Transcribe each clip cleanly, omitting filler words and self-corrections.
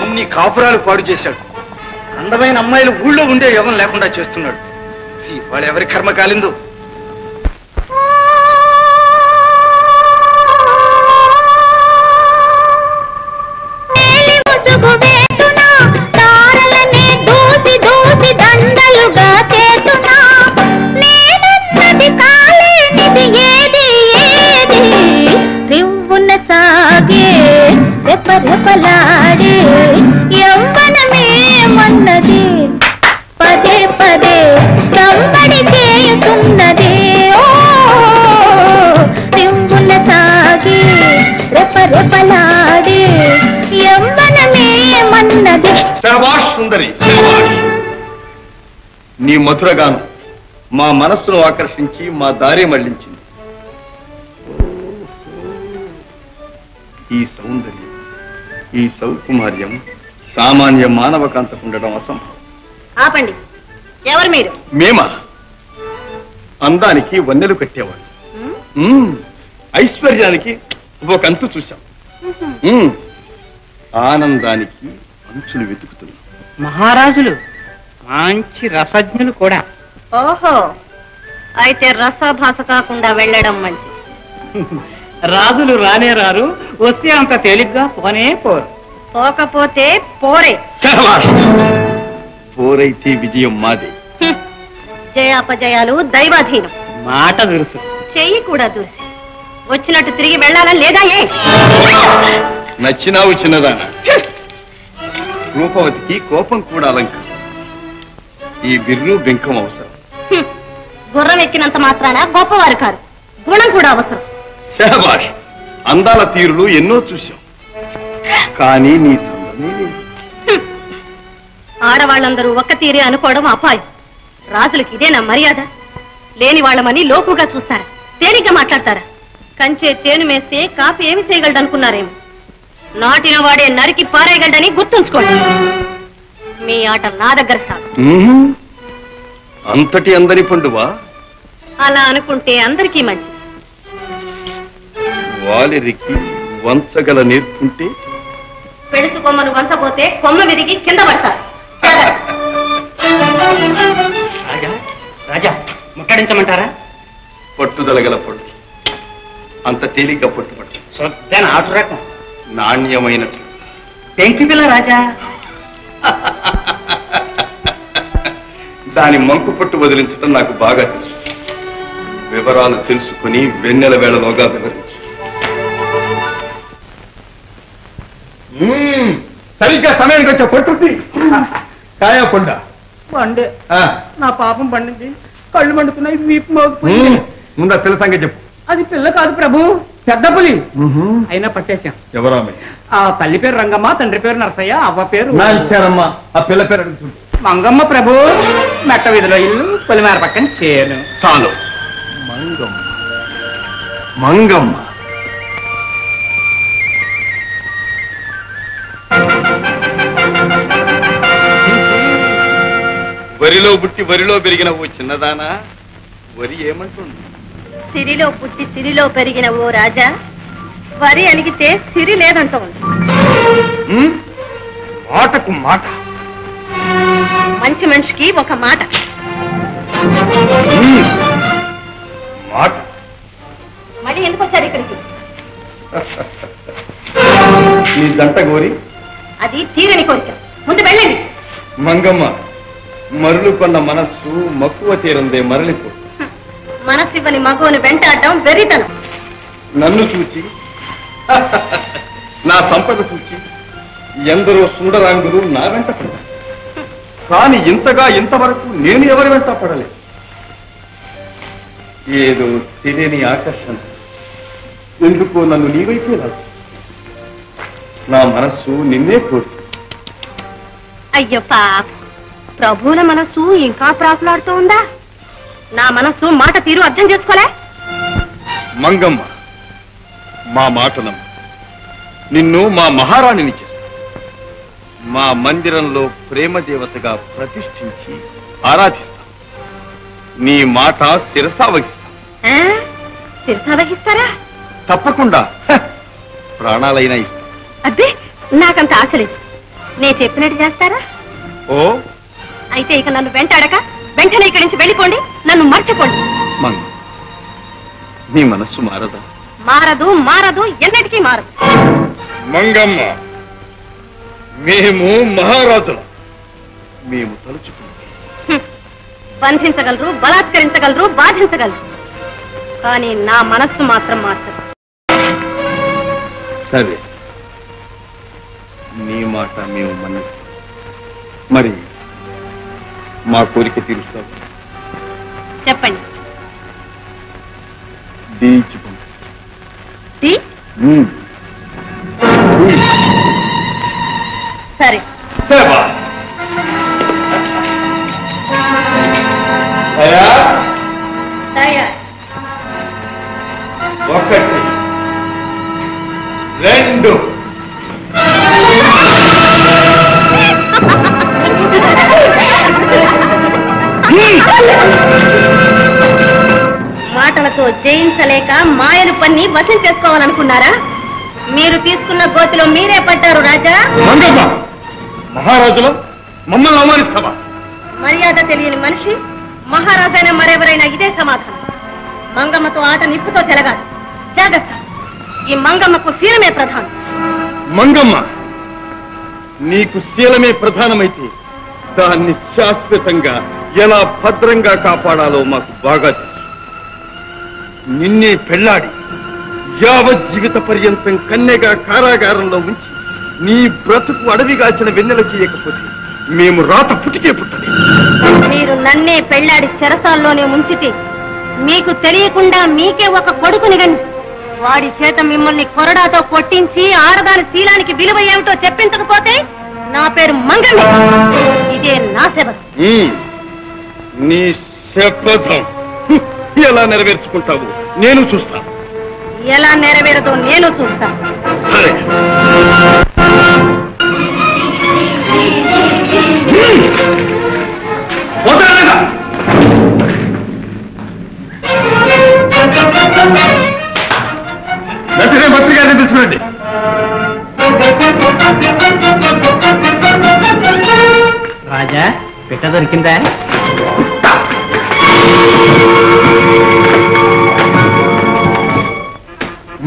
ఇన్ని కాపురాలు పాడు చేశాడు. అందమైన అమ్మాయిలు ఊళ్ళో ఉండే యోగం లేకుండా చేస్తున్నాడు. ఇవాళ ఎవరి కర్మ కాలిందో. రెపరెపలాడే యవ్వనమే మన్నది పదే పదే సంబడి చేయుతున్నదే ఓ రింగుల సాగే రెపరెపలాడే యవ్వనమే మన్నది. శభాష్ సుందరి, నీ మధురగానం మా మనస్సును ఆకర్షించి మా దారి మళ్లించింది. ఈ సౌందర్యం, ఈ సౌకుమార్యం సామాన్య మానవ కాంతకుండడం అసంభవం. ఆపండి. ఎవరు మీరు? మేమా? అందానికి వన్నెలు కట్టేవాడు, ఐశ్వర్యానికి ఒక అంతు చూశాం, ఆనందానికి అంచులు వెతుకుతున్నాం. మహారాజులు మంచి రసజ్ఞులు కూడా. ఓహో, అయితే రసభాస కాకుండా వెళ్ళడం మంచి. రాజులు రానే రారు, వస్తే అంత తేలిగ్గా పోనే పోరు. పోకపోతే పోరే. పోరైతే విజయం మాదే. జయాపజయాలు దైవాధీనం. మాట దురుసు, చెయ్యి కూడా దురిసి వచ్చినట్టు తిరిగి వెళ్ళాలని లేదా? ఏ నచ్చినావు చిన్నదానా? రూపవతికి కోపం కూడా అలంకారం. ఈ బిర్రు బెంకం అవసరం. గుర్రం ఎక్కినంత మాత్రాన గొప్పవారు కారు, గుణం కూడా అవసరం. శహబాష్, అందాల తీరులు ఎన్నో చూశాం, కానీ నీ చందమే లేదు. ఆడవాళ్ళందరూ ఒక్క తీరే అనుకోవడం అపాయం. రాజులకి ఇదేనా మర్యాద? లేని వాళ్ళమని లోకుగా చూస్తారా? తేలిగ్గా మాట్లాడతారా? కంచే చేను మేస్తే కాపీ ఏమి చేయగలడనుకున్నారేమో. నాటిన వాడే నరికి పారేయగలడని గుర్తుంచుకోండి. మీ ఆట నా దగ్గర సాగు. అంతటి అందరి పండువా? అలా అనుకుంటే అందరికీ మంచి. వాలిరికి వంచగల నేర్పుంటే పెడుసు కొమ్మను వంచబోతే కొమ్మ విరిగి కింద పడతారు. రాజా రాజా ముట్టడించమంటారా? పట్టుదలగల పట్టు అంత తేలిక పట్టుబట్టు. సొద్దన ఆటు రకం, నాణ్యమైన పెంకి పిల్ల రాజా. దాని మంకు పట్టు వదిలించడం నాకు బాగా తెలుసు. వివరాలు తెలుసుకుని వెన్నెల వేళలోగా వివరించు. సరిగ్గా సమయానికి వచ్చా పట్టుద్ది. కాయా పండ పండే నా పాపం పండింది. కళ్ళు మండుతున్నాయి, వీపు మోగిపోయింది. ముందా పిల్ల సంగతి చెప్పు. అది పిల్ల కాదు ప్రభు, పెద్ద పులి. అయినా పట్టేశాం. ఎవరా? ఆ తల్లి పేరు రంగమ్మ, తండ్రి పేరు నరసయ్య, అవ్వ పేరు ఇచ్చారమ్మా. ఆ పిల్ల పేరు అడుగుతుంది. మంగమ్మ ప్రభు. మెట్ట వీధిలో ఇల్లు, పొలిమేర పక్కన చేను. చాలు. మంగమ్మ, మంగమ్మ. వరిలో పుట్టి వరిలో పెరిగిన ఓ చిన్నదానా, వరి ఏమంటుంది? సిరిలో పుట్టి సిరిలో పెరిగిన ఓ రాజా, వరి అలిగితే సిరి లేదంటూ ఉంది. మాటకు మాట. మంచి మనిషికి ఒక మాట. మాట. మళ్ళీ ఎందుకు వచ్చారు ఇక్కడికి? నీ దంట గోరి. అది తీరని కోరిక. ముందు వెళ్ళండి. మంగమ్మ, మరులు కొన్న మనస్సు మక్కువ తీరందే మరలిపో. మనసివ్వని మగవుని వెంటాడడం వెర్రితనం. నన్ను చూచి, నా సంపద చూచి ఎందరో సుందరాంగులు నా వెంట పడ్డారు. కానీ ఇంతగా ఇంతవరకు నేను ఎవరి వెంట పడలేదు. ఏదో తెలియని ఆకర్షణ ఎందుకో నన్ను నీవైతే రాదు. నా మనస్సు నిన్నే కోరు. అయ్యో పాప, ప్రభువుల మనస్సు ఇంకా ప్రాకులాడుతూ ఉందా? నా మనస్సు మాట తీరు అర్థం చేసుకోలే. మంగమ్మ, మా మాటనం నిన్ను మా మహారాణిని చేస్తా. మా మందిరంలో ప్రేమ దేవతగా ప్రతిష్ఠించి ఆరాధిస్తా. నీ మాట శిరసా వహిస్తా. శిరసా వహిస్తారా? తప్పకుండా. ప్రాణాలైనా ఇస్తా. అదే నాకంత ఆశ లేదు. నేను చెప్పినట్టు చేస్తారా? ఓ, అయితే ఇక నన్ను వెంటాడక వెంటనే ఇక్కడి నుంచి వెళ్ళిపోండి. నన్ను మర్చిపోండి. మంగ, నీ మనస్సు మారదా? మారదు, మారదు, ఎన్నటికీ మారదు. మంగమ్మ, మేము మహారాజులు. మేము తలుచుకుంటాం. బంధించగలరు, బలాత్కరించగలరు, బాధించగలరు, కానీ నా మనస్సు మాత్రం మార్చదు. సరే, నీ మాట మేము మన్నిస్తాం. మరి మా కోరిక తీరుస్తాం. చెప్పండి. దీచుకుంటాం. సరే. ఒకటి, రెండు. మాటలతో జయించలేక మాయను పన్ని వశం చేసుకోవాలనుకున్నారా? మీరు తీసుకున్న గోతిలో మీరే పడ్డారు రాజా. మహారాజులు మమ్మల్ని అవమానిస్తావా? మర్యాద తెలియని మనిషి మహారాజైనా మరెవరైనా ఇదే సమాధానం. మంగమ్మతో ఆట నిప్పుతో చెలగాలి. జాగ్రత్త, ఈ మంగమ్మకు శీలమే ప్రధానం. మంగమ్మ, నీకు శీలమే ప్రధానమైతే దాన్ని శాశ్వతంగా ఎలా భద్రంగా కాపాడాలో మాకు బాగా తెలుసు. నిన్నే పెళ్లాడి యావత్ జీవిత పర్యంతం కన్యగా కారాగారంలో ఉంచి నీ బ్రతుకు అడవిగాల్చిన వెన్నెల చేయకపోతే మేము రాత పుట్టికే పుట్టది. మీరు నన్నే పెళ్లాడి చెరసాల్లోనే ఉంచితే మీకు తెలియకుండా మీకే ఒక కొడుకుని గని వాడి చేత మిమ్మల్ని కొరడాతో కొట్టించి ఆడదాని శీలానికి విలువ ఏమిటో చెప్పించకపోతే నా పేరు మంగమ్మ. ఇదే నా శపథం. నీ శపథం ఎలా నెరవేర్చుకుంటావు నేను చూస్తాను. ఎలా నెరవేరదో నేను చూస్తాను. సరే. వెంటనే మంత్రి గారిని పిలుచుకోండి. రాజా, పిట్ట దొరికిందా?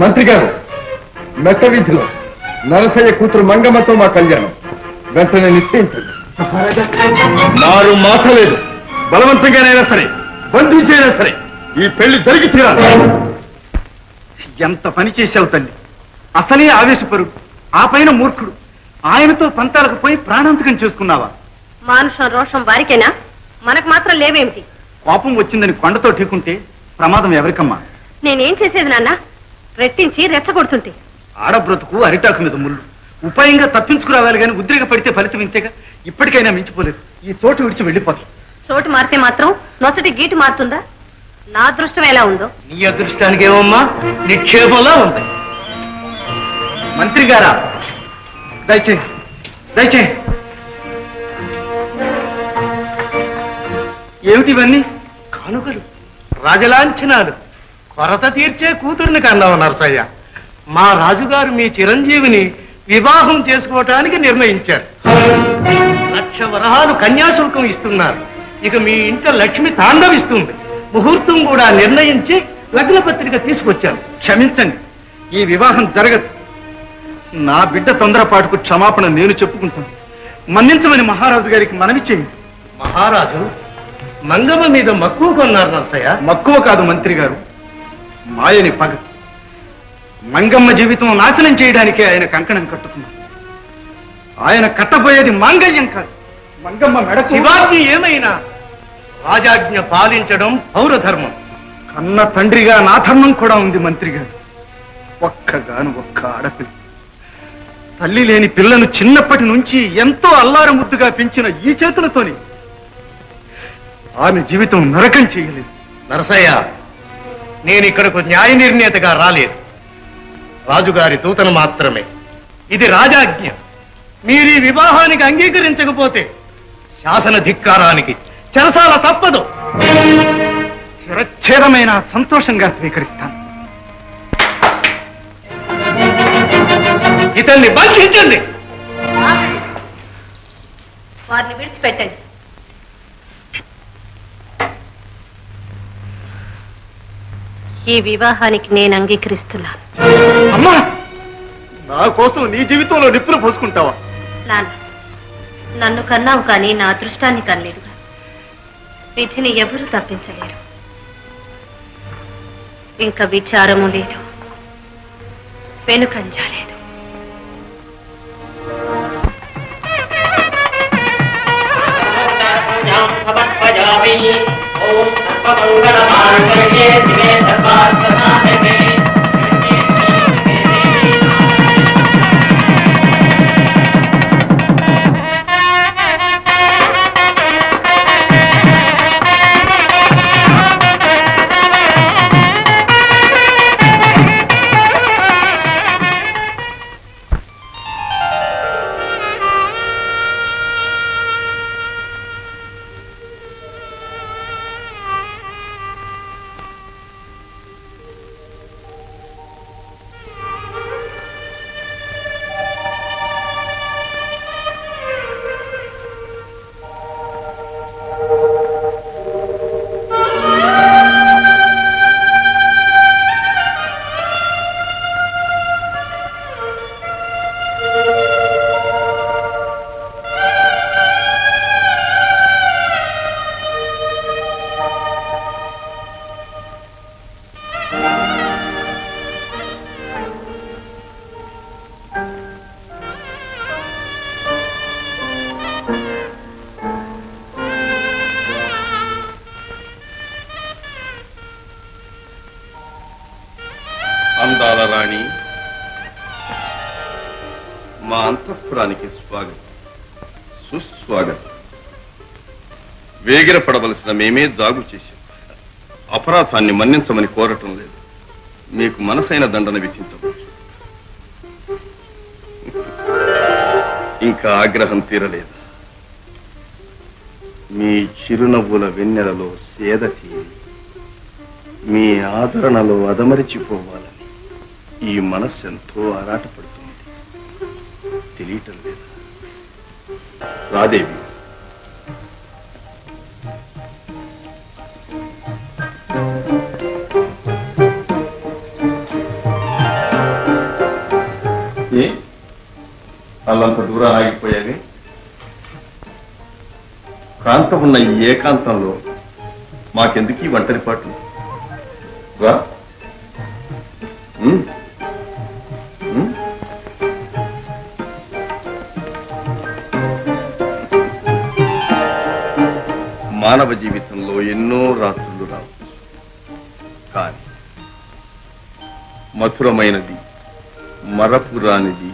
మంత్రి గారు, మెట్ట వీధిలో నరసయ్య కూతురు మంగమ్మతో మా కళ్యాణం వెంటనే నిశ్చయించండి. మారు మాటలేదు. బలవంతంగానైనా సరే, బంధించైనా సరే ఈ పెళ్లి జరిగి తీరాలి. ఎంత పని చేశావు తల్లి. అసలే ఆవేశపరుడు, ఆ పైన మూర్ఖుడు. ఆయనతో పంతాలకు పోయి ప్రాణాంతకం చేసుకున్నావా? మానుషం రోషం వారికేనా? మనకు మాత్రం లేవేమిటి? కోపం వచ్చిందని కొండతో ఢీకుంటే ప్రమాదం ఎవరికమ్మా? నేనేం చేసేది నాన్న? రెట్టించి రెచ్చగొడుతుంటే. ఆడబ్రతుకు అరిటాకు మీద ముళ్ళు. ఉపాయంగా తప్పించుకురావాలి కానీ ఉద్రేక పడితే ఫలితం ఇంతేగా. ఇప్పటికైనా మించిపోలేదు. ఈ చోటు విడిచి వెళ్ళిపోతాం. చోటు మారితే మాత్రం నొసటి గీటు మారుతుందా? నా అదృష్టం ఎలా ఉందో. నీ అదృష్టానికి ఏమమ్మా నిక్షేపంలా ఉంది. మంత్రి గారా, దయచేయి దయచేయి. ఏమిటివన్నీ? కానుకలు, రాజలాంఛనాలు. కొరత తీర్చే కూతుర్ని కన్నావు నరసయ్య. మా రాజుగారు మీ చిరంజీవిని వివాహం చేసుకోవటానికి నిర్ణయించారు. 1,00,000 వరహాలు కన్యాశుల్కం ఇస్తున్నారు. ఇక మీ ఇంట లక్ష్మి తాండవిస్తుంది. ముహూర్తం కూడా నిర్ణయించి లగ్న పత్రిక తీసుకొచ్చాను. క్షమించండి, ఈ వివాహం జరగదు. నా బిడ్డ తొందరపాటుకు క్షమాపణ నేను చెప్పుకుంటాను. మన్నించమని మహారాజు గారికి మనవి చేయండి. మహారాజు మంగమ్మ మీద మక్కువ కొన్నారు నరసయ్య. మక్కువ కాదు మంత్రి గారు, మాయని పగ. మంగమ్మ జీవితం నాశనం చేయడానికే ఆయన కంకణం కట్టుకున్నారు. ఆయన కట్టబోయేది మాంగళ్యం కాదు, మంగమ్మ మెడ. శివాజ్ఞ ఏమైనా రాజాజ్ఞ పాలించడం పౌరధర్మం. కన్న తండ్రిగా నా ధర్మం కూడా ఉంది మంత్రి గారు. ఒక్క ఆడపిల్ల, తల్లి లేని పిల్లను చిన్నప్పటి నుంచి ఎంతో అల్లార ముద్దుగా పెంచిన ఈ చేతులతోని ఆమె జీవితం నరకం చేయలేదు. నరసయ్య, నేను ఇక్కడకు న్యాయ నిర్ణేతగా రాలేదు, రాజుగారి దూతను మాత్రమే. ఇది రాజాజ్ఞ. మీరు ఈ వివాహానికి అంగీకరించకపోతే శాసన ధిక్కారానికి చెరసాల తప్పదు. ఛేదమైన సంతోషంగా స్వీకరిస్తాను. ఇతన్ని బంధించండి. వారిని విడిచిపెట్టండి. ఈ వివాహానికి నేను అంగీకరిస్తున్నాను. అమ్మా, నా కోసం నీ జీవితంలో నిప్పులు పోసుకుంటావా? నాన్న, నన్ను కన్నావు కానీ నా అదృష్టాన్ని కనలేదు. విధిని ఎవరూ తప్పించలేరు. ఇంకా విచారము లేదు, వెనుకంజ లేదు. అందాల రాణి, మా అంతఃపురానికి స్వాగతం, సుస్వాగతం. వేగిర పడవలసిన మేమే జాగు చేశాం. అపరాధాన్ని మన్నించమని కోరటం లేదు, మీకు మనసైన దండన విధించవచ్చు. ఇంకా ఆగ్రహం తీరలేదు. మీ చిరునవ్వుల వెన్నెలలో సేద తీరి మీ ఆదరణలో అదమరిచిపోవాలని ఈ మనస్సు ఎంతో ఆరాటపడుతుంది. తెలియటం లేదా? రాదేవి, అల్లంత దూరం ఆగిపోయావి. ప్రాంతం ఉన్న ఈ ఏకాంతంలో మాకెందుకు ఈ ఒంటరి పాటు? రా. మానవ జీవితంలో ఎన్నో రాత్రులు రావచ్చు, కానీ మధురమైనది, మరపురానిది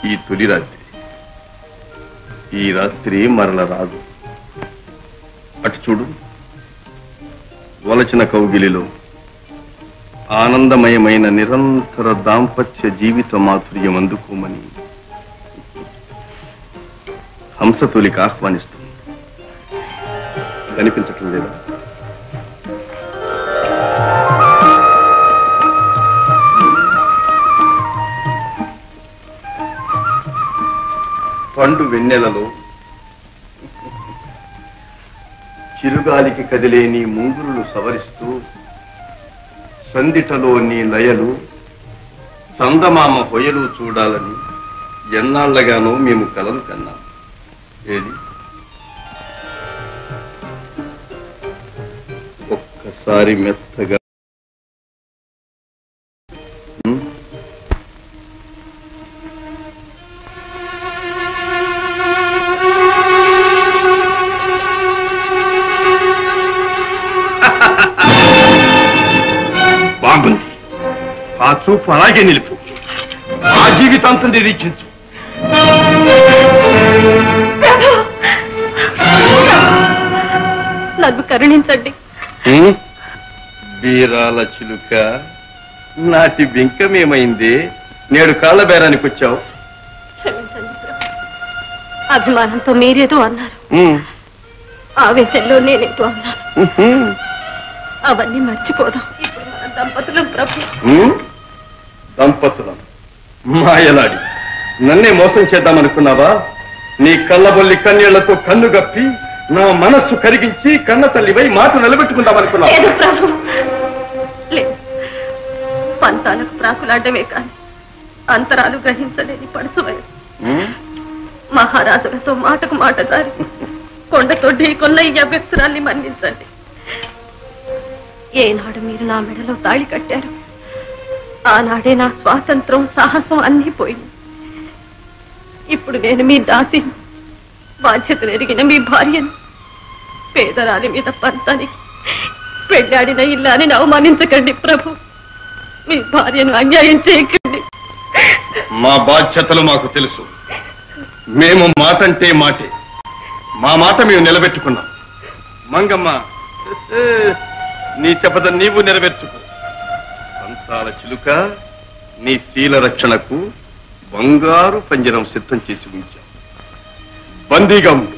ఈ తొలి రాత్రి. ఈ రాత్రి మరల రాదు. అటు చూడు, వలచిన కౌగిలిలో ఆనందమయమైన నిరంతర దాంపత్య జీవిత మాధుర్యం అందుకోమని హంసతొలికి ఆహ్వానిస్తుంది. కనిపించటం లేదా? పండు వెన్నెలలో చిరుగాలికి కదిలే నీ ముంగురులు సవరిస్తూ సందిటలో నీ లయలు, చందమామ హొయలు చూడాలని ఎన్నాళ్లగానో మేము కలలు కన్నాం. ఏది ఒక్కసారి మెత్తగా బాగుంది. ఆ చూపు అలాగే నిలుపు. ఆ జీవితాంతం నిరీక్షించు. నన్ను కరుణించండి. బీరాల చిలుక, నాటి బింకమేమైంది? నేడు కాళ్ళ బేరానికి వచ్చావు. క్షమించండి ప్రభు. అభిమానంతో మీరేదో అన్నారు, ఆవేశంలో నేనేదో అన్నాను. అవన్నీ మర్చిపోదాం. ఇప్పుడు మన దంపతులం ప్రభు. దంపతులం మాయలాడి నన్నే మోసం చేద్దామనుకున్నావా? నీ కళ్ళబొల్లి కన్నీళ్లతో కన్ను గప్పి నా మనస్సు కరిగించి కన్న తల్లిపై మాట నిలబెట్టుకుందామనుకున్నావా? లేదు ప్రభు, లేదు. పంతాలకు ప్రాకులాడమే కాని అంతరాలు గ్రహించలేని పడుచు వయసు. మహారాజులతో మాటకు మాట దారి కొండతో ఢీకొన్న ఈ అభ్యర్థురాల్ని మన్నించండి. ఏనాడు మీరు నా మెడలో తాళి కట్టారు ఆనాడే నా స్వాతంత్రం సాహసం అన్నీ పోయింది. ఇప్పుడు నేను మీ దాసి, బాధ్యతలు ఎరిగిన మీ భార్యను. పేదరాలి మీద పంతానికి పెళ్ళాడిన ఇల్లాని అవమానించకండి ప్రభు. మీ భార్యను అన్యాయం చేయకండి. మా బాధ్యతలు మాకు తెలుసు. మేము మాటంటే మాటే. మా మాట మేము నిలబెట్టుకున్నాం. మంగమ్మ, నీ శపథం నీవు నెరవేర్చుకో. పంతాల చిలుక, నీ శీల రక్షణకు బంగారు పంజరం సిద్ధం చేసి ఉంచాం. బందీగా ఉండు.